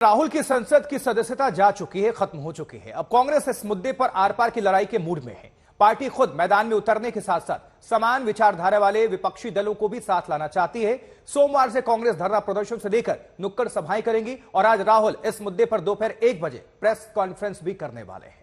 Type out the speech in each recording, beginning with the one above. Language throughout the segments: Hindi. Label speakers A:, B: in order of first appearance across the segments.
A: राहुल की संसद की सदस्यता जा चुकी है, खत्म हो चुकी है। अब कांग्रेस इस मुद्दे पर आर पार की लड़ाई के मूड में है। पार्टी खुद मैदान में उतरने के साथ साथ समान विचारधारा वाले विपक्षी दलों को भी साथ लाना चाहती है। सोमवार से कांग्रेस धरना प्रदर्शन से लेकर नुक्कड़ सभाएं करेंगी और आज राहुल इस मुद्दे पर दोपहर 1 बजे प्रेस कॉन्फ्रेंस भी करने वाले हैं।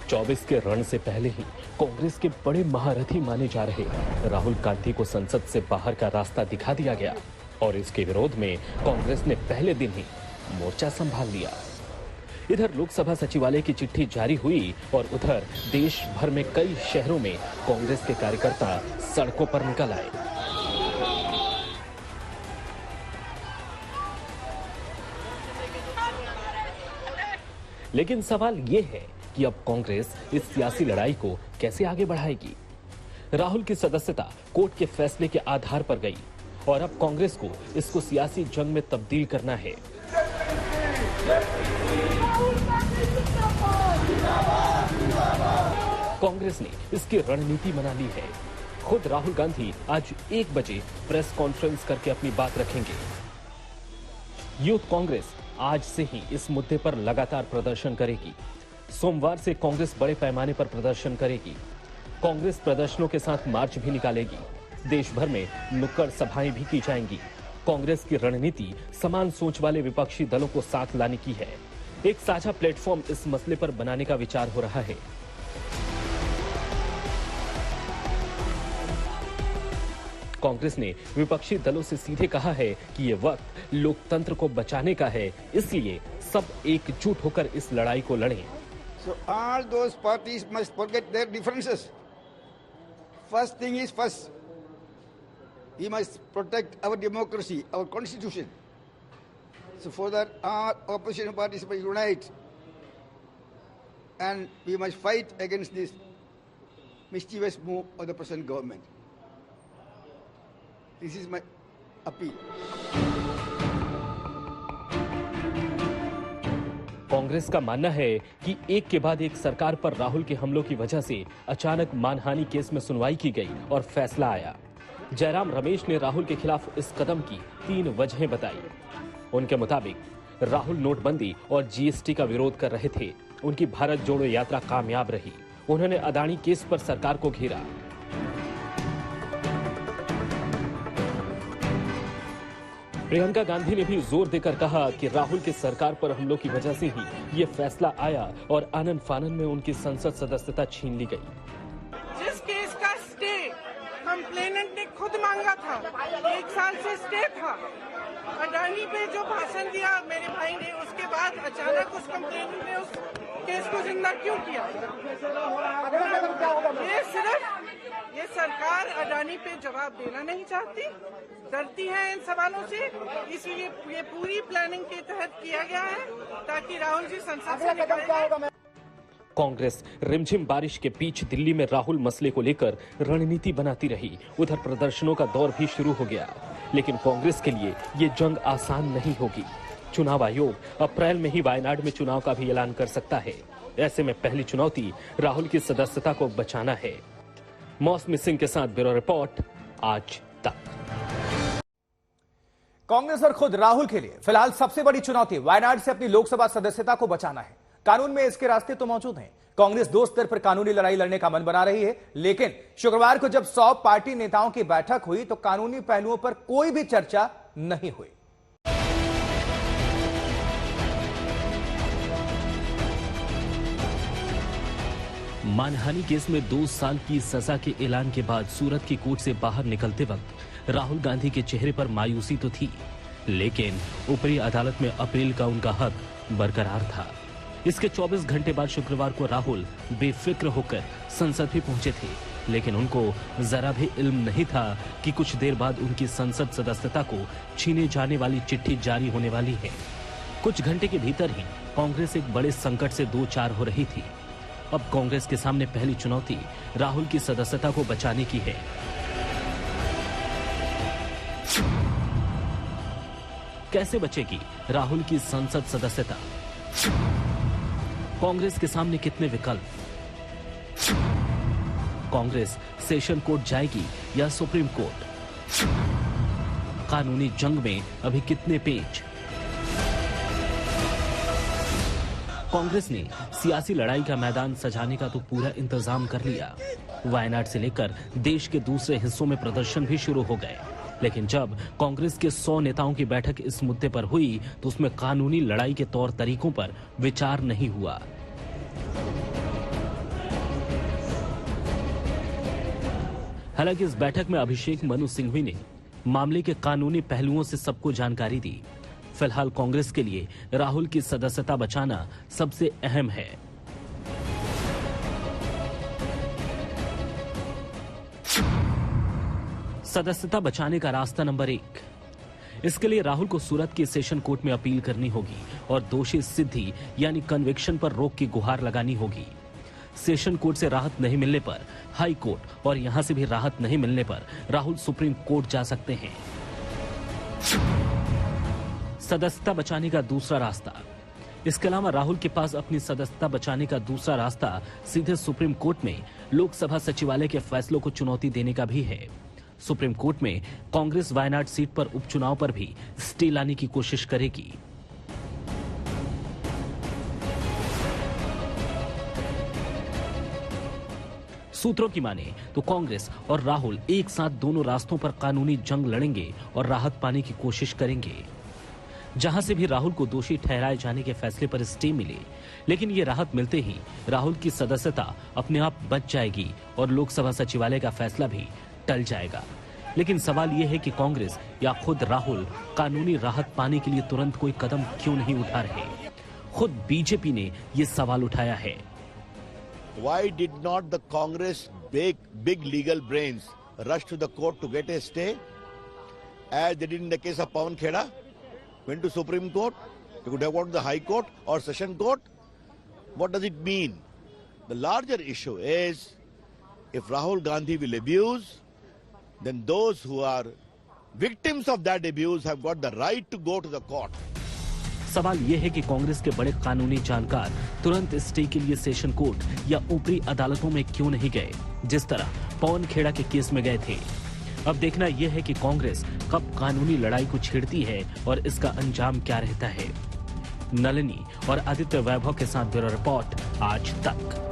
B: 24 के रण से पहले ही कांग्रेस के बड़े महारथी माने जा रहे राहुल गांधी को संसद से बाहर का रास्ता दिखा दिया गया और इसके विरोध में कांग्रेस ने पहले दिन ही मोर्चा संभाल लिया। इधर लोकसभा सचिवालय की चिट्ठी जारी हुई और उधर देश भर में कई शहरों में कांग्रेस के कार्यकर्ता सड़कों पर निकल आए। लेकिन सवाल यह है कि अब कांग्रेस इस सियासी लड़ाई को कैसे आगे बढ़ाएगी। राहुल की सदस्यता कोर्ट के फैसले के आधार पर गई और अब कांग्रेस को इसको सियासी जंग में तब्दील करना है। कांग्रेस ने इसकी रणनीति बना ली है। खुद राहुल गांधी आज 1 बजे प्रेस कॉन्फ्रेंस करके अपनी बात रखेंगे। यूथ कांग्रेस आज से ही इस मुद्दे पर लगातार प्रदर्शन करेगी। सोमवार से कांग्रेस बड़े पैमाने पर प्रदर्शन करेगी। कांग्रेस प्रदर्शनों के साथ मार्च भी निकालेगी। देश भर में नुक्कड़ सभाएं भी की जाएंगी। कांग्रेस की रणनीति समान सोच वाले विपक्षी दलों को साथ लाने की है। एक साझा प्लेटफॉर्म इस मसले पर बनाने का विचार हो रहा है। कांग्रेस ने विपक्षी दलों से सीधे कहा है कि ये वक्त लोकतंत्र को बचाने का है, इसलिए सब एकजुट होकर इस लड़ाई को लड़ें।
C: So all those parties must forget their differences. First thing is first. We must protect our democracy, our constitution. So for that, all opposition parties must unite, and we must fight against this mischievous move of the present government. This is my appeal.
B: Congress का मानना है कि एक के बाद एक सरकार पर राहुल के हमलों की वजह से अचानक मानहानि केस में सुनवाई की गई और फैसला आया। जयराम रमेश ने राहुल के खिलाफ इस कदम की 3 वजहें बताई। उनके मुताबिक राहुल नोटबंदी और जीएसटी का विरोध कर रहे थे। उनकी भारत जोड़ो यात्रा कामयाब रही। उन्होंने अदानी केस पर सरकार को घेरा। प्रियंका गांधी ने भी जोर देकर कहा कि राहुल की सरकार पर हमलों की वजह से ही ये फैसला आया और आनन फानन में उनकी संसद सदस्यता छीन ली गई।
D: जिस केस का स्टे कंप्लेनेंट ने खुद मांगा था, 1 साल से स्टे था। अडानी पे जो भाषण दिया मेरे भाई ने, उसके बाद अचानक उस कंप्लेनेंट ने उस केस को जिंदा क्यों किया? ये सरकार अडानी पे जवाब देना नहीं चाहती, डरती है इन सवालों से, इसीलिए ये पूरी प्लानिंग के तहत किया गया है ताकि राहुल जी संसद से निकल जाए।
B: कांग्रेस रिमझिम बारिश के बीच दिल्ली में राहुल मसले को लेकर रणनीति बनाती रही। उधर प्रदर्शनों का दौर भी शुरू हो गया, लेकिन कांग्रेस के लिए ये जंग आसान नहीं होगी। चुनाव आयोग अप्रैल में ही वायनाड में चुनाव का भी ऐलान कर सकता है। ऐसे में पहली चुनौती राहुल की सदस्यता को बचाना है। मौसमी सिंह के साथ ब्यूरो रिपोर्ट, आज तक।
A: कांग्रेस और खुद राहुल के लिए फिलहाल सबसे बड़ी चुनौती वायनाड से अपनी लोकसभा सदस्यता को बचाना है। कानून में इसके रास्ते तो मौजूद हैं। कांग्रेस 2 स्तर पर कानूनी लड़ाई लड़ने का मन बना रही है, लेकिन शुक्रवार को जब 100 पार्टी नेताओं की बैठक हुई तो कानूनी पहलुओं पर कोई भी चर्चा नहीं हुई।
B: मानहानि केस में 2 साल की सजा के ऐलान के बाद सूरत की कोर्ट से बाहर निकलते वक्त राहुल गांधी के चेहरे पर मायूसी तो थी, लेकिन ऊपरी अदालत में अपील का उनका हक बरकरार था। इसके 24 घंटे बाद शुक्रवार को राहुल बेफिक्र होकर संसद भी पहुंचे थे, लेकिन उनको जरा भी इल्म नहीं था कि कुछ देर बाद उनकी संसद सदस्यता को छीने जाने वाली चिट्ठी जारी होने वाली है। कुछ घंटे के भीतर ही कांग्रेस एक बड़े संकट से 2-4 हो रही थी। अब कांग्रेस के सामने पहली चुनौती राहुल की सदस्यता को बचाने की है। कैसे बचेगी राहुल की संसद सदस्यता? कांग्रेस के सामने कितने विकल्प? कांग्रेस सेशन कोर्ट जाएगी या सुप्रीम कोर्ट? कानूनी जंग में अभी कितने पेच? कांग्रेस ने सियासी लड़ाई का मैदान सजाने का तो पूरा इंतजाम कर लिया। वायनाड से लेकर देश के दूसरे हिस्सों में प्रदर्शन भी शुरू हो गए। लेकिन जब कांग्रेस के 100 नेताओं की बैठक इस मुद्दे पर हुई तो उसमें कानूनी लड़ाई के तौर तरीकों पर विचार नहीं हुआ। हालांकि इस बैठक में अभिषेक मनु सिंघवी ने मामले के कानूनी पहलुओं से सबको जानकारी दी। फिलहाल कांग्रेस के लिए राहुल की सदस्यता बचाना सबसे अहम है। सदस्यता बचाने का रास्ता नंबर 1। इसके लिए राहुल को सूरत की सेशन कोर्ट में अपील करनी होगी और दोषी सिद्धि यानी कन्विक्शन पर रोक की गुहार लगानी होगी। सेशन कोर्ट से राहत नहीं मिलने पर हाई कोर्ट और यहां से भी राहत नहीं मिलने पर राहुल सुप्रीम कोर्ट जा सकते हैं। सदस्यता बचाने का दूसरा रास्ता। इसके अलावा राहुल के पास अपनी सदस्यता बचाने का दूसरा रास्ता सीधे सुप्रीम कोर्ट में लोकसभा सचिवालय के फैसलों को चुनौती देने का भी है। सुप्रीम कोर्ट में कांग्रेस वायनाड सीट पर उपचुनाव पर भी स्टे लाने की कोशिश करेगी। सूत्रों की माने तो कांग्रेस और राहुल एक साथ दोनों रास्तों पर कानूनी जंग लड़ेंगे और राहत पाने की कोशिश करेंगे। जहां से भी राहुल को दोषी ठहराए जाने के फैसले पर स्टे मिले, लेकिन ये राहत मिलते ही राहुल की सदस्यता अपने आप बच जाएगी और लोकसभा सचिवालय का फैसला भी टल जाएगा। लेकिन सवाल यह है कि कांग्रेस या खुद राहुल कानूनी राहत पाने के लिए तुरंत कोई कदम क्यों नहीं उठा रहे? खुद बीजेपी ने यह सवाल उठाया है।
E: Why did not the Congress big legal brains rush to the court to get a stay, as they did in the case of Pawan Kheda? Went to Supreme Court. They could have gone to the High Court or Session Court. What does it mean? The larger issue is, if Rahul Gandhi will abuse, then those who are victims of that abuse have got the right to go to the court.
B: सवाल यह है कि कांग्रेस के बड़े कानूनी जानकार तुरंत स्टे के लिए सेशन कोर्ट या ऊपरी अदालतों में क्यों नहीं गए, जिस तरह पवन खेड़ा के केस में गए थे। अब देखना यह है कि कांग्रेस कब कानूनी लड़ाई को छेड़ती है और इसका अंजाम क्या रहता है। नलिनी और आदित्य वैभव के साथ ब्यूरो रिपोर्ट आज तक।